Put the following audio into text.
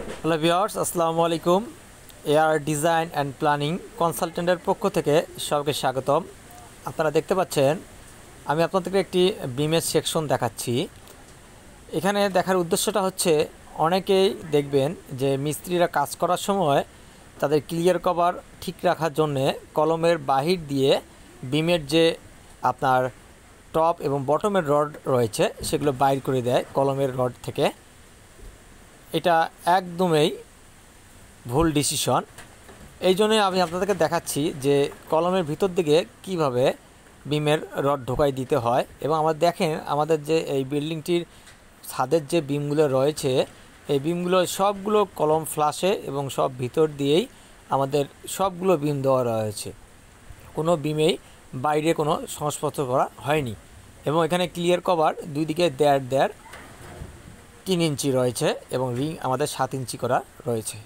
Hello viewers, আসসালামু আলাইকুম। AR design and planning কনসালটেন্টের পক্ষ থেকে সবাইকে স্বাগতম। আপনারা দেখতে পাচ্ছেন আমি আপনাদেরকে একটি বিমের সেকশন দেখাচ্ছি। এখানে দেখার উদ্দেশ্যটা হচ্ছে, অনেকেই দেখবেন যে মিস্ত্রিরা কাজ করার সময় তাদের ক্লিয়ার কভার ঠিক রাখার জন্যে কলমের বাহির দিয়ে বিমের যে আপনার টপ এবং বটমের রড রয়েছে সেগুলো বাইর করে দেয় কলমের রড থেকে। এটা একদমই ভুল ডিসিশন। এই জন্যই আমি আপনাদেরকে দেখাচ্ছি যে কলমের ভিতর দিকে কিভাবে বিমের রড ঢোকাই দিতে হয়। এবং আমার দেখেন, আমাদের যে এই বিল্ডিংটির ছাদের যে বিমগুলো রয়েছে, এই বিমগুলো সবগুলো কলম ফ্লাশে এবং সব ভিতর দিয়েই আমাদের সবগুলো বিম দেওয়া রয়েছে। কোনো বিমেই বাইরে কোনো সংস্পর্শ করা হয়নি। এবং এখানে ক্লিয়ার কভার দুই দিকে দেড় 3 ইঞ্চি রয়েছে এবং রিং আমাদের 7 ইঞ্চি করা রয়েছে।